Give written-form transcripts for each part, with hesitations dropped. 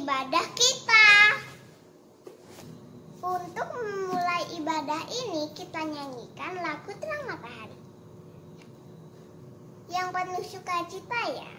ibadah kita. Untuk memulai ibadah ini, kita nyanyikan lagu Terang Matahari yang penuh sukacita ya.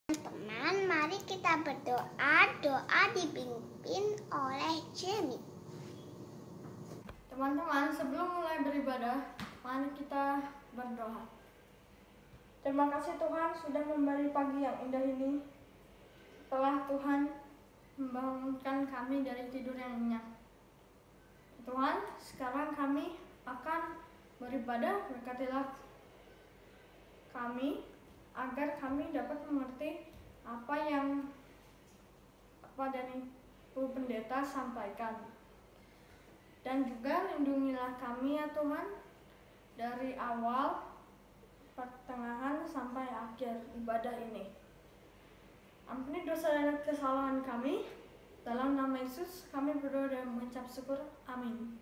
Teman, mari kita berdoa. Doa dipimpin oleh Jamie. Teman-teman, sebelum mulai beribadah, mari kita berdoa. Terima kasih Tuhan sudah memberi pagi yang indah ini. Setelah Tuhan membangunkan kami dari tidur yang nyenyak. Tuhan, sekarang kami akan beribadah. Berkatilah kami agar kami dapat mengerti apa dari Bu Pendeta sampaikan. Dan juga lindungilah kami ya Tuhan dari awal, pertengahan sampai akhir ibadah ini. Ampuni dosa dan kesalahan kami. Dalam nama Yesus kami berdoa dan mengucap syukur. Amin.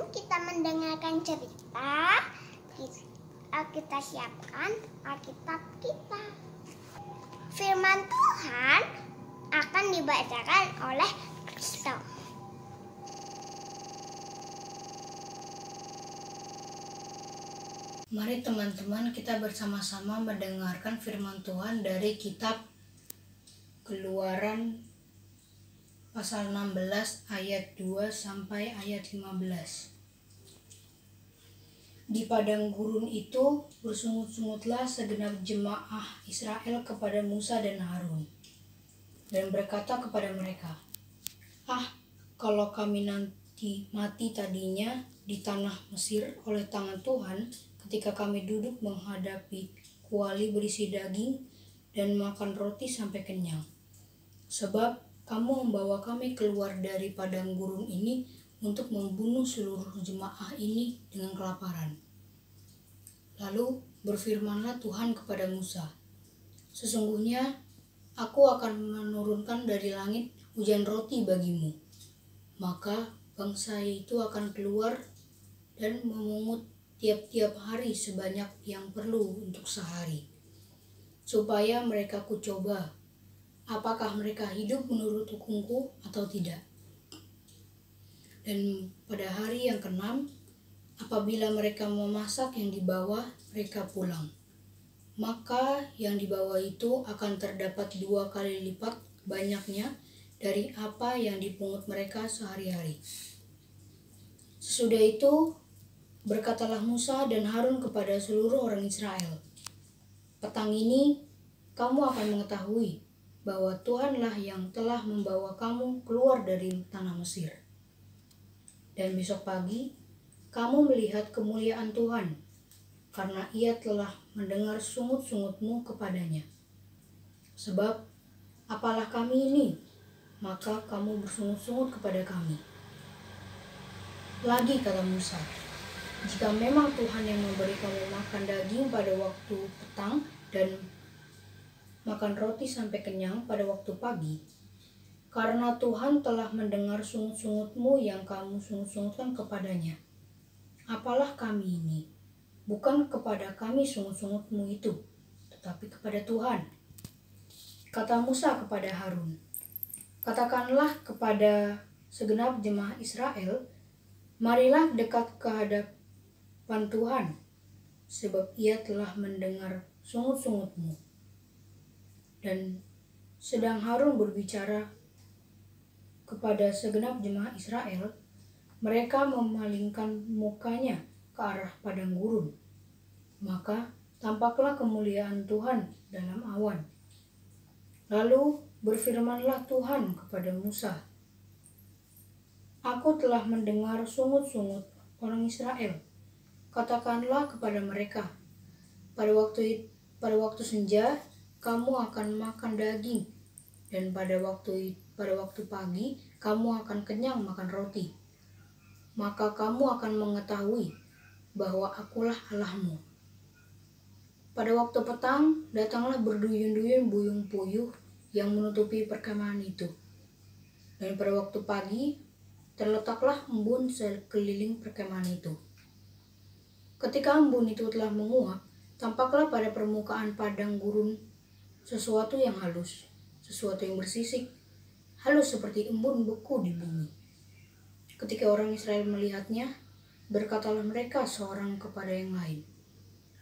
Kita mendengarkan cerita, kita siapkan Alkitab kita. Firman Tuhan akan dibacakan oleh Kristo. Mari teman-teman kita bersama-sama mendengarkan firman Tuhan dari kitab Keluaran pasal 16 ayat 2 sampai ayat 15. Di padang gurun itu bersungut-sungutlah segenap jemaah Israel kepada Musa dan Harun, dan berkata kepada mereka, kalau kami nanti mati tadinya di tanah Mesir oleh tangan Tuhan, ketika kami duduk menghadapi kuali berisi daging dan makan roti sampai kenyang. Sebab kamu membawa kami keluar dari padang gurun ini untuk membunuh seluruh jemaah ini dengan kelaparan. Lalu berfirmanlah Tuhan kepada Musa, "Sesungguhnya aku akan menurunkan dari langit hujan roti bagimu. Maka bangsa itu akan keluar dan memungut tiap-tiap hari sebanyak yang perlu untuk sehari, supaya mereka kucoba apakah mereka hidup menurut hukumku atau tidak. Dan pada hari yang ke-6, apabila mereka memasak yang dibawa mereka pulang, maka yang dibawa itu akan terdapat 2 kali lipat banyaknya dari apa yang dipungut mereka sehari-hari." Sesudah itu berkatalah Musa dan Harun kepada seluruh orang Israel, "Petang ini kamu akan mengetahui bahwa Tuhanlah yang telah membawa kamu keluar dari tanah Mesir. Dan besok pagi kamu melihat kemuliaan Tuhan, karena Ia telah mendengar sungut-sungutmu kepadanya. Sebab apalah kami ini, maka kamu bersungut-sungut kepada kami." Lagi kata Musa, "Jika memang Tuhan yang memberi kamu makan daging pada waktu petang dan makan roti sampai kenyang pada waktu pagi, karena Tuhan telah mendengar sungut-sungutmu yang kamu sungut-sungutkan kepadanya, apalah kami ini? Bukan kepada kami sungut-sungutmu itu, tetapi kepada Tuhan." Kata Musa kepada Harun, "Katakanlah kepada segenap jemaah Israel, marilah dekat ke hadapan Tuhan, sebab Ia telah mendengar sungut-sungutmu." Dan sedang Harun berbicara kepada segenap jemaah Israel, mereka memalingkan mukanya ke arah padang gurun. Maka tampaklah kemuliaan Tuhan dalam awan. Lalu berfirmanlah Tuhan kepada Musa, "Aku telah mendengar sungut-sungut orang Israel. Katakanlah kepada mereka, pada waktu senja kamu akan makan daging, dan pada waktu pagi kamu akan kenyang makan roti. Maka kamu akan mengetahui bahwa Akulah Allahmu. Pada waktu petang datanglah berduyun-duyun buyung puyuh yang menutupi perkemahan itu. Dan pada waktu pagi terletaklah embun sekeliling perkemahan itu. Ketika embun itu telah menguap, tampaklah pada permukaan padang gurun sesuatu yang halus, sesuatu yang bersisik, halus seperti embun beku di bumi. Ketika orang Israel melihatnya, berkatalah mereka seorang kepada yang lain,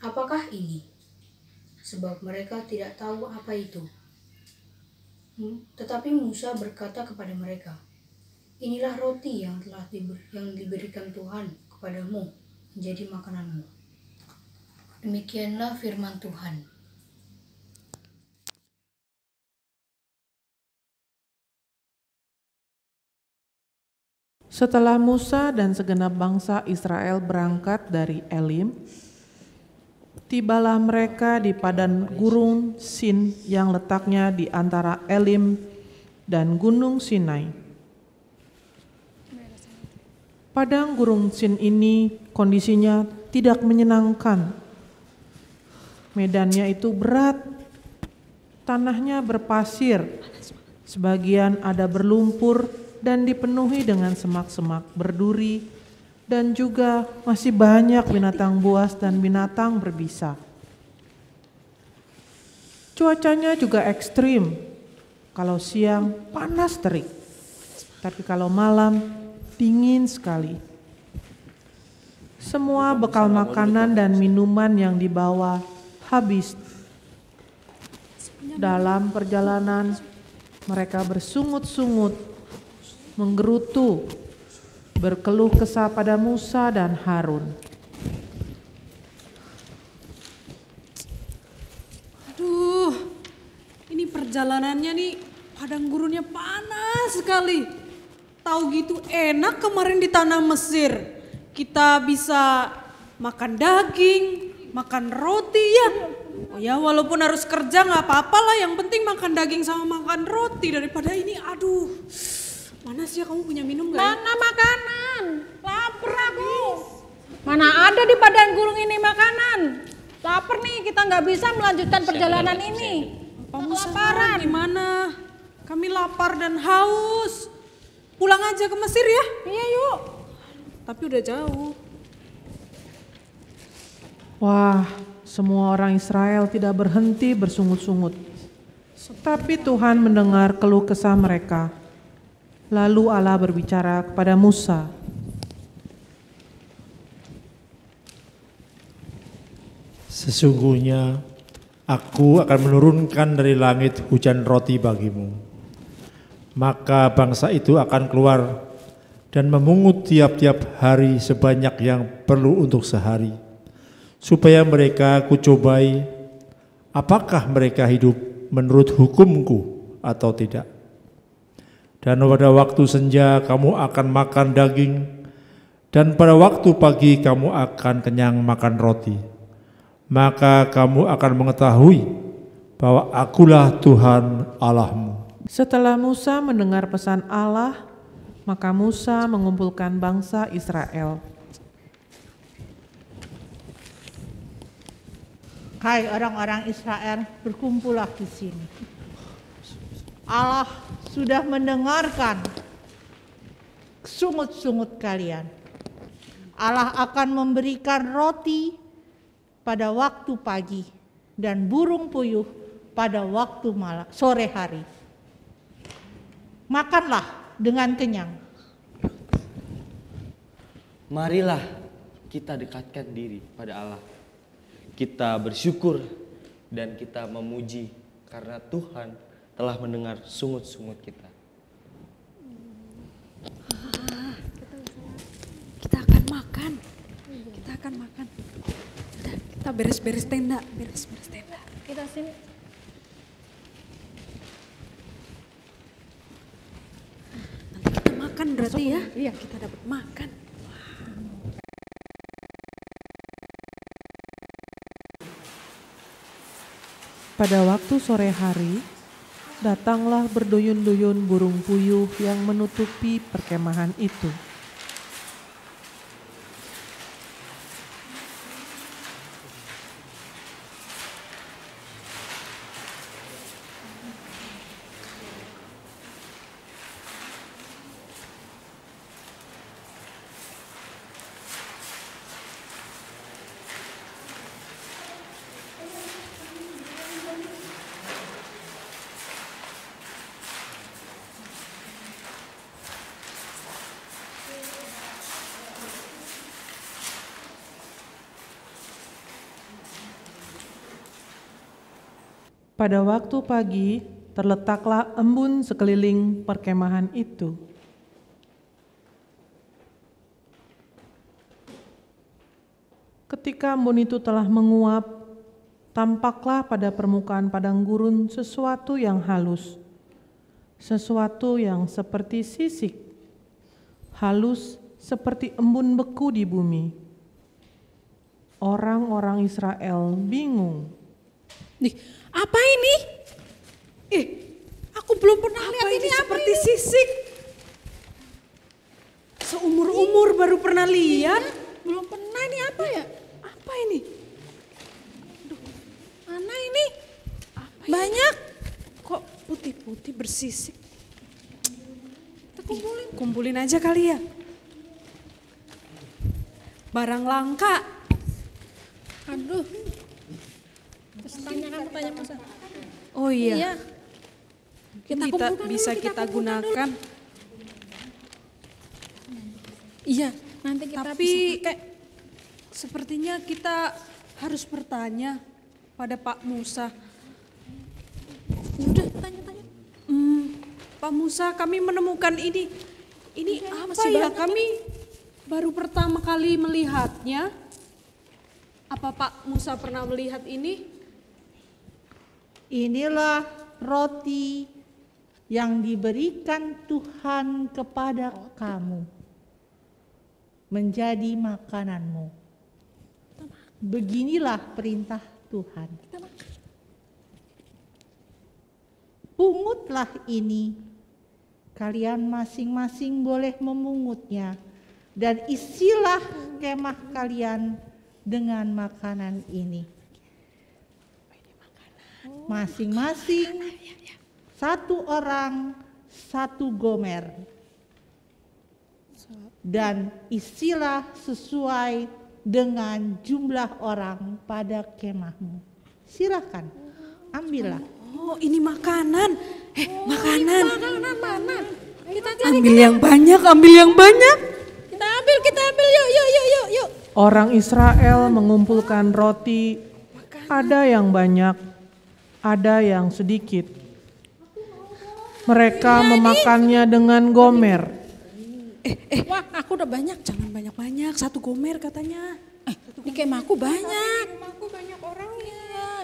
"Apakah ini?" Sebab mereka tidak tahu apa itu. Tetapi Musa berkata kepada mereka, "Inilah roti yang diberikan Tuhan kepadamu menjadi makananmu." Demikianlah firman Tuhan. Setelah Musa dan segenap bangsa Israel berangkat dari Elim, tibalah mereka di padang gurun Sin yang letaknya di antara Elim dan Gunung Sinai. Padang gurun Sin ini kondisinya tidak menyenangkan. Medannya itu berat, tanahnya berpasir, sebagian ada berlumpur dan dipenuhi dengan semak-semak berduri, dan juga masih banyak binatang buas dan binatang berbisa. Cuacanya juga ekstrim. Kalau siang panas terik, tapi kalau malam dingin sekali. Semua bekal makanan dan minuman yang dibawa habis. Dalam perjalanan mereka bersungut-sungut, menggerutu, berkeluh kesah pada Musa dan Harun. Aduh, ini perjalanannya nih padang gurunnya panas sekali. Tahu gitu enak kemarin di tanah Mesir. Kita bisa makan daging, makan roti ya. Oh ya, walaupun harus kerja nggak apa-apa lah. Yang penting makan daging sama makan roti daripada ini. Aduh, mana sih kamu punya minum nggak? Mana makanan? Lapar aku. Mana ada di padang gurun ini makanan? lapar nih, kita nggak bisa melanjutkan perjalanan ini. Pak Musa gimana? Kami lapar dan haus. Pulang aja ke Mesir ya. Iya yuk. Tapi udah jauh. Wah, semua orang Israel tidak berhenti bersungut-sungut. Tapi Tuhan mendengar keluh kesah mereka. Lalu Allah berbicara kepada Musa. Sesungguhnya aku akan menurunkan dari langit hujan roti bagimu. Maka bangsa itu akan keluar dan memungut tiap-tiap hari sebanyak yang perlu untuk sehari. Supaya mereka kucobai apakah mereka hidup menurut hukumku atau tidak. Dan pada waktu senja kamu akan makan daging, dan pada waktu pagi kamu akan kenyang makan roti. Maka kamu akan mengetahui bahwa akulah Tuhan Allahmu. Setelah Musa mendengar pesan Allah, maka Musa mengumpulkan bangsa Israel. Hai orang-orang Israel, berkumpullah di sini. Allah sudah mendengarkan sungut-sungut kalian. Allah akan memberikan roti pada waktu pagi dan burung puyuh pada waktu sore hari. Makanlah dengan kenyang. Marilah kita dekatkan diri pada Allah. Kita bersyukur dan kita memuji karena Tuhan telah mendengar sungut-sungut kita. Kita akan makan. Kita akan makan. Kita beres-beres tenda, beres-beres tenda. Kita sini. Nanti kita makan berarti ya? Iya, kita dapat makan. Pada waktu sore hari, datanglah berduyun-duyun burung puyuh yang menutupi perkemahan itu. Pada waktu pagi, terletaklah embun sekeliling perkemahan itu. Ketika embun itu telah menguap, tampaklah pada permukaan padang gurun sesuatu yang halus, sesuatu yang seperti sisik, halus seperti embun beku di bumi. Orang-orang Israel bingung. Nih, apa ini? Aku belum pernah lihat ini seperti sisik. Seumur-umur baru pernah lihat. Belum pernah, ini apa ya? Apa ini? Aduh, mana ini? Apa Banyak. Kok putih-putih bersisik? Kita kumpulin. Kumpulin aja kali ya. Barang langka. Aduh. Terus kamu tanya Musa. Oh iya. Iya. Kita bisa kita gunakan. Iya, nanti kita Tapi bisa pakai. sepertinya kita harus bertanya pada Pak Musa. Udah, tanya-tanya. Pak Musa, kami menemukan ini. Ini apa masih ya? banyak Kami baru pertama kali melihatnya. Apa Pak Musa pernah melihat ini? Inilah roti yang diberikan Tuhan kepada kamu, menjadi makananmu. Beginilah perintah Tuhan. Pungutlah ini, kalian masing-masing boleh memungutnya, dan isilah kemah kalian dengan makanan ini. Masing-masing 1 orang 1 gomer. Dan isilah sesuai dengan jumlah orang pada kemahmu. Silakan, ambillah. Oh, ini makanan. Makanan. Makanan. Kita cari. Ambil yang banyak, ambil yang banyak. Kita ambil. Yuk. Orang Israel mengumpulkan roti, ada yang banyak, ada yang sedikit. Mereka memakannya dengan gomer. Wah, aku udah banyak. Jangan banyak-banyak, 1 gomer katanya. Di kemahku banyak.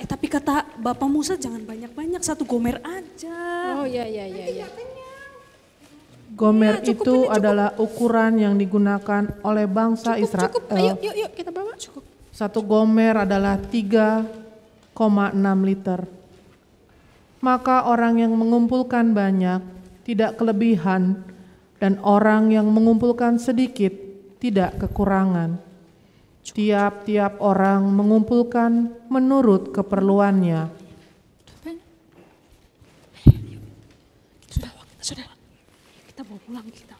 Tapi kata Bapak Musa jangan banyak-banyak, 1 gomer aja. Oh iya. Gomer itu adalah ukuran yang digunakan oleh bangsa Israel. Cukup. Ayo, kita bawa. Cukup. 1 gomer adalah 3,6 liter. Maka orang yang mengumpulkan banyak tidak kelebihan, dan orang yang mengumpulkan sedikit tidak kekurangan. Tiap-tiap orang mengumpulkan menurut keperluannya. Sudah. Kita bawa pulang kita.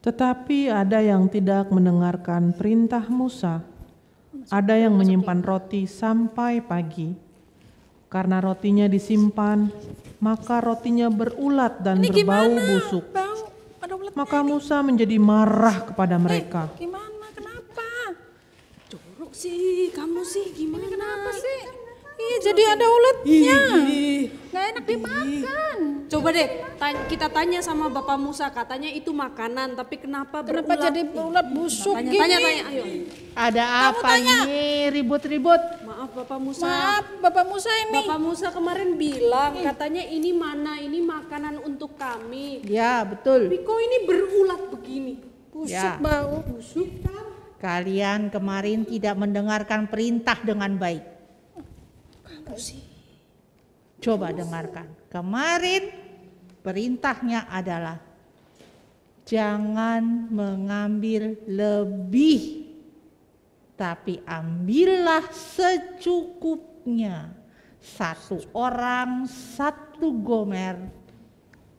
Tetapi ada yang tidak mendengarkan perintah Musa. Ada yang menyimpan roti sampai pagi. Karena rotinya disimpan, maka rotinya berulat dan berbau busuk. Maka Musa menjadi marah kepada mereka. Gimana? Kenapa? Jorok sih, kamu sih gimana? Kenapa sih? Jadi ada uletnya. Gak enak dimakan. Coba deh, kita tanya sama Bapak Musa, katanya itu makanan, tapi kenapa berulat? Kenapa jadi ulet busuk gini? Tanya, ayo. Ada apa ini ribut-ribut? Maaf Bapak Musa. Maaf Bapak Musa ini. Bapak Musa kemarin bilang katanya ini makanan untuk kami. Ya, betul. Tapi kok ini berulat begini? Busuk bau. Busuk kan? Kalian kemarin tidak mendengarkan perintah dengan baik. Coba dengarkan. Kemarin perintahnya adalah jangan mengambil lebih, tapi ambillah secukupnya. 1 orang 1 gomer,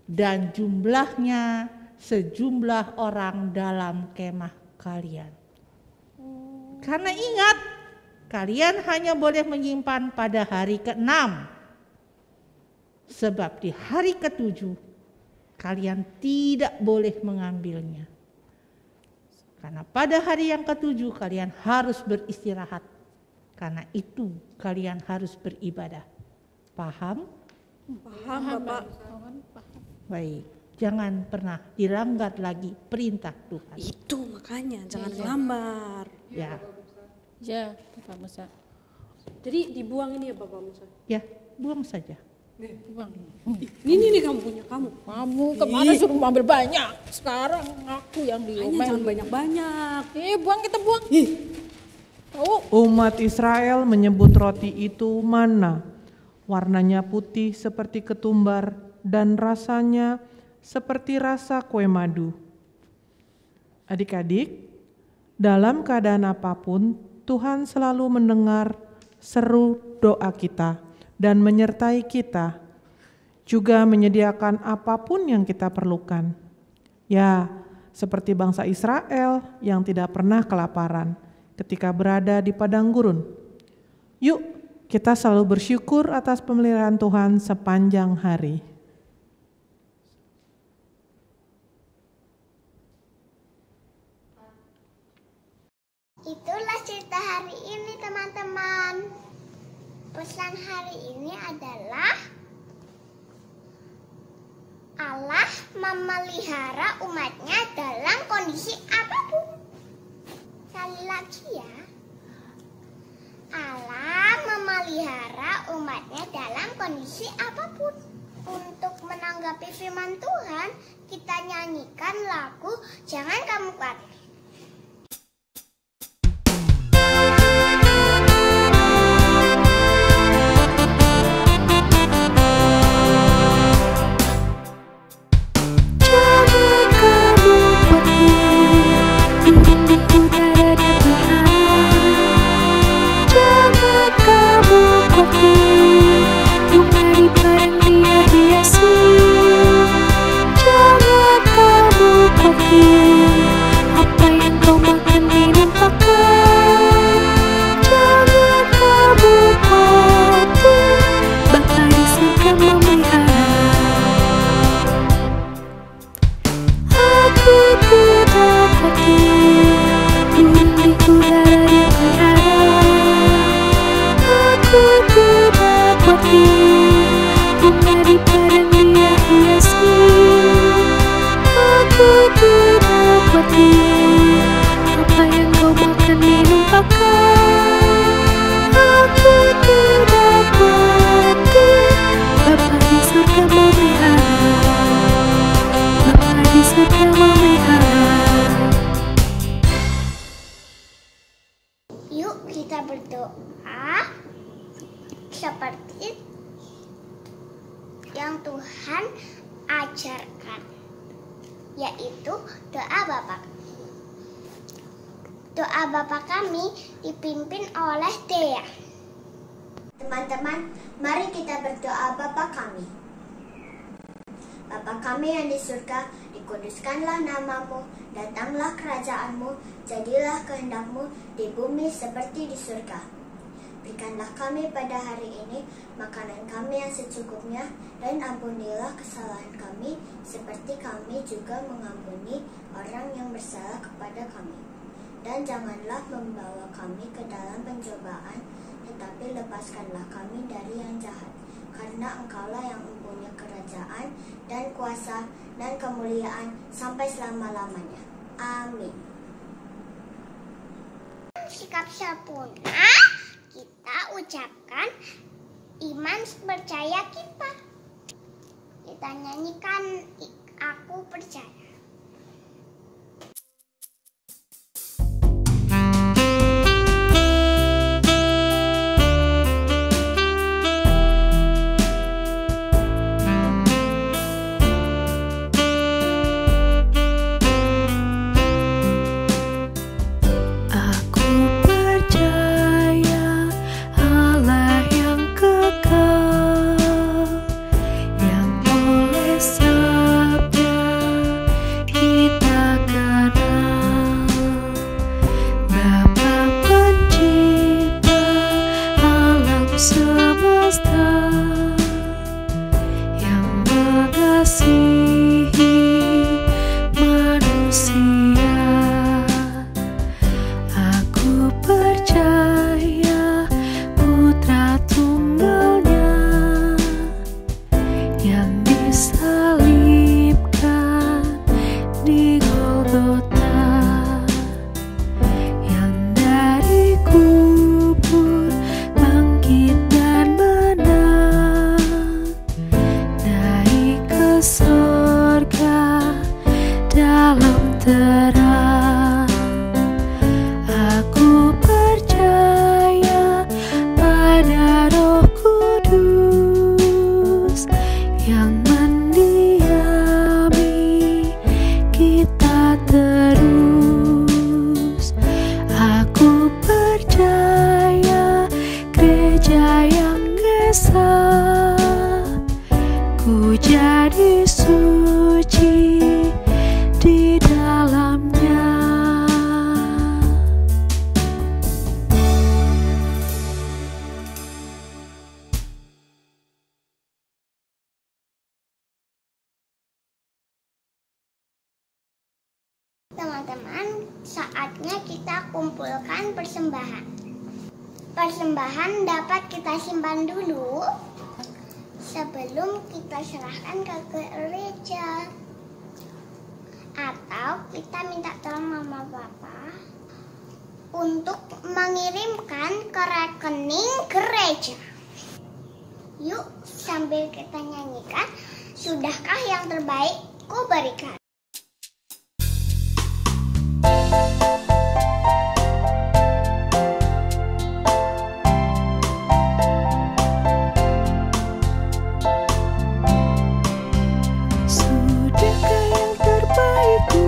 dan jumlahnya sejumlah orang dalam kemah kalian. Karena ingat, kalian hanya boleh menyimpan pada hari ke-6. Sebab di hari ke-7 kalian tidak boleh mengambilnya. Karena pada hari yang ke-7 kalian harus beristirahat. Karena itu kalian harus beribadah. Paham? Paham Bapak. Baik, jangan pernah dilanggar lagi perintah Tuhan. Itu makanya jangan lambar. Ya. Ya, Bapak Musa. Jadi dibuang ini ya Bapak Musa? Ya, buang saja. Buang. Ini kamu punya kamu. Kamu kemana suruh ambil banyak? Sekarang aku yang Hanya diomel. jangan banyak-banyak. Buang, kita buang. Umat Israel menyebut roti itu manna. Warnanya putih seperti ketumbar dan rasanya seperti rasa kue madu. Adik-adik, dalam keadaan apapun, Tuhan selalu mendengar seru doa kita dan menyertai kita, juga menyediakan apapun yang kita perlukan. Ya, seperti bangsa Israel yang tidak pernah kelaparan ketika berada di padang gurun. Yuk, kita selalu bersyukur atas pemeliharaan Tuhan sepanjang hari. Itulah cerita hari ini teman-teman. Pesan hari ini adalah Allah memelihara umatnya dalam kondisi apapun. Sekali lagi ya. Allah memelihara umatnya dalam kondisi apapun. Untuk menanggapi firman Tuhan, kita nyanyikan lagu Jangan Kamu Khawatir. Jangan kamu khawatir, ku ada aku, apa yang kau makan minum pakai, aku tidak khawatir. Bapa di surga memelihara, Bapa di surga memelihara. Yuk kita berdoa seperti yang Tuhan ajarkan, yaitu doa Bapa. Doa Bapa kami dipimpin oleh Dea. Teman-teman, mari kita berdoa Bapa kami. Bapa kami yang di surga, dikuduskanlah namamu, datanglah kerajaanmu, jadilah kehendakmu di bumi seperti di surga. Berikanlah kami pada hari ini makanan kami yang secukupnya, dan ampunilah kesalahan kami seperti kami juga mengampuni orang yang bersalah kepada kami. Dan janganlah membawa kami ke dalam pencobaan, tetapi lepaskanlah kami dari yang jahat. Karena Engkaulah yang mempunyai kerajaan dan kuasa dan kemuliaan sampai selama-lamanya. Amin. Sikap sempurna kita ucapkan iman percaya kita. Kita nyanyikan aku percaya. Teman-teman, saatnya kita kumpulkan persembahan. Persembahan dapat kita simpan dulu sebelum kita serahkan ke gereja. Atau kita minta tolong mama papa untuk mengirimkan ke rekening gereja. Yuk, sambil kita nyanyikan, sudahkah yang terbaik ku berikan.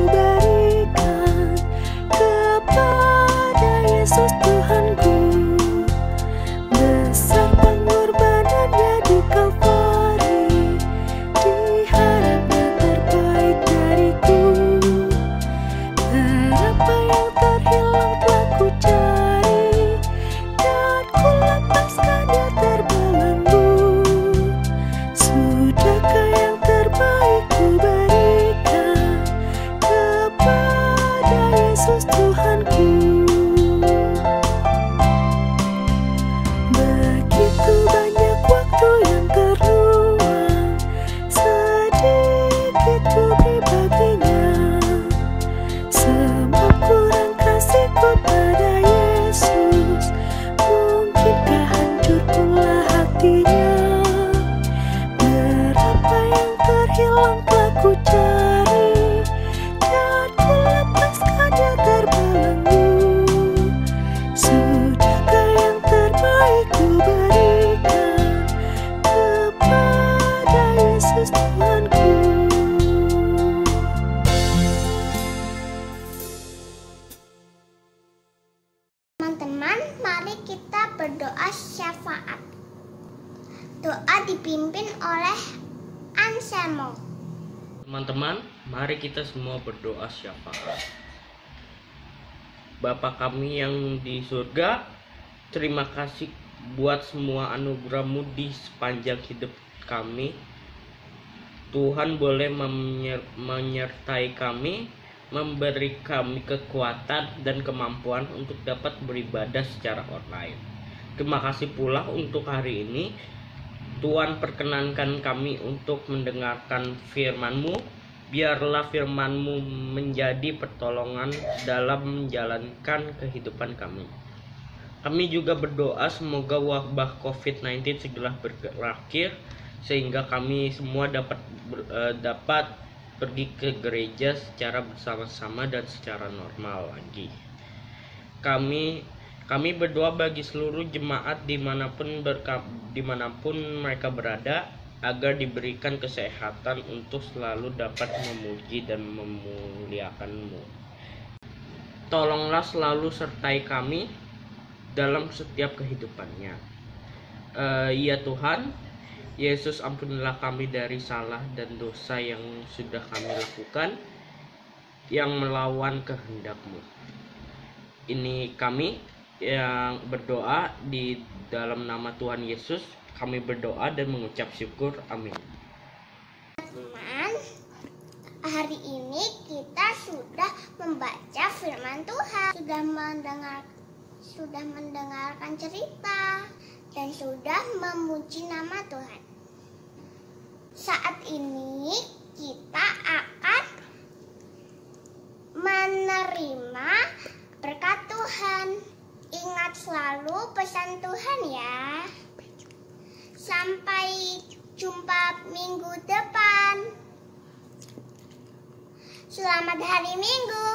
Dari kita berdoa syafaat. Doa dipimpin oleh Anselmo. Teman-teman, mari kita semua berdoa syafaat. Bapa kami yang di surga, terima kasih buat semua anugerah-Mu di sepanjang hidup kami. Tuhan boleh menyertai kami, memberi kami kekuatan dan kemampuan untuk dapat beribadah secara online. Terima kasih pula untuk hari ini. Tuhan perkenankan kami untuk mendengarkan firman-Mu. Biarlah firman-Mu menjadi pertolongan dalam menjalankan kehidupan kami. Kami juga berdoa semoga wabah COVID-19 segera berakhir, sehingga kami semua dapat pergi ke gereja secara bersama-sama dan secara normal lagi. Kami berdoa bagi seluruh jemaat dimanapun mereka berada, agar diberikan kesehatan untuk selalu dapat memuji dan memuliakan-Mu. Tolonglah selalu sertai kami dalam setiap kehidupannya. Ya Tuhan, Yesus, ampunilah kami dari salah dan dosa yang sudah kami lakukan yang melawan kehendak-Mu. Ini kami yang berdoa di dalam nama Tuhan Yesus. Kami berdoa dan mengucap syukur. Amin. Teman, hari ini kita sudah membaca firman Tuhan, sudah mendengarkan cerita, dan sudah memuji nama Tuhan. Saat ini kita akan menerima berkat Tuhan. Ingat selalu pesan Tuhan ya. Sampai jumpa minggu depan. Selamat hari Minggu.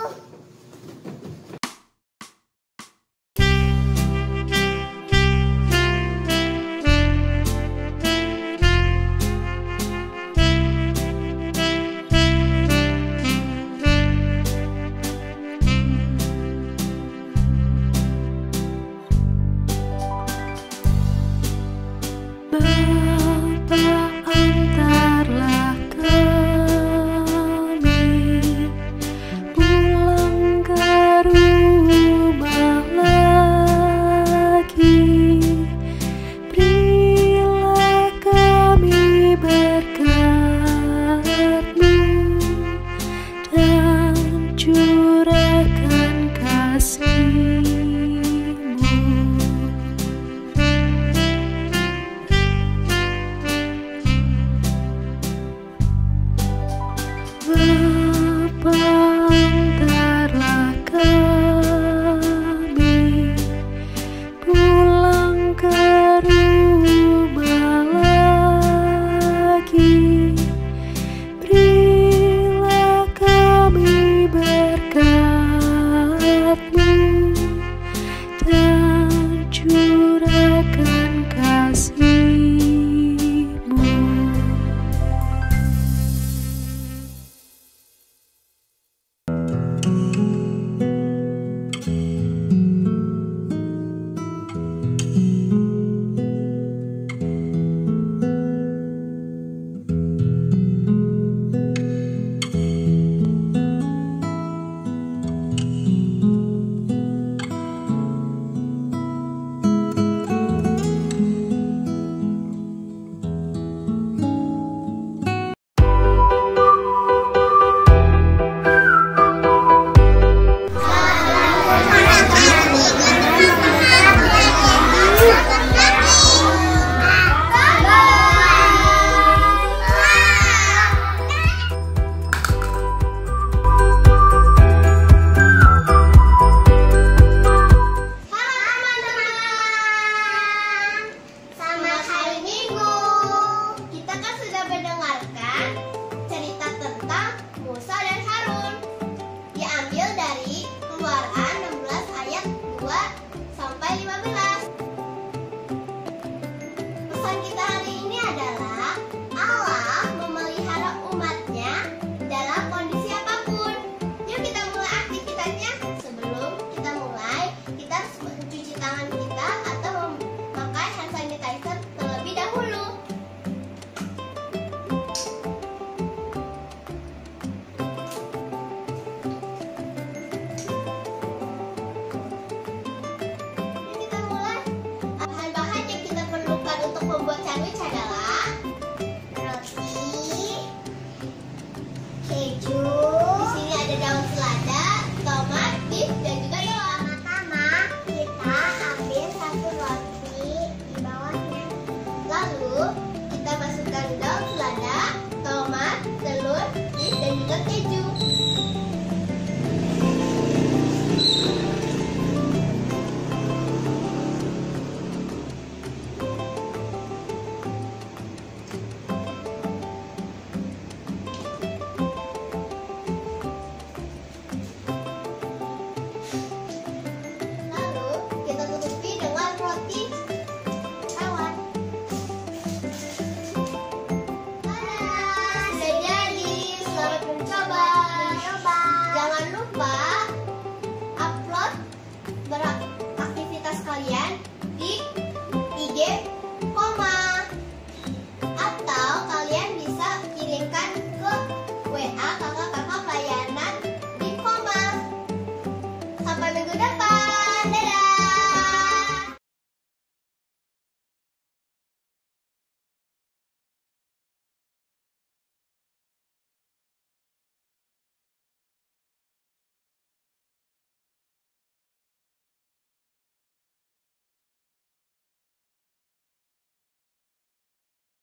membuat sandwich adalah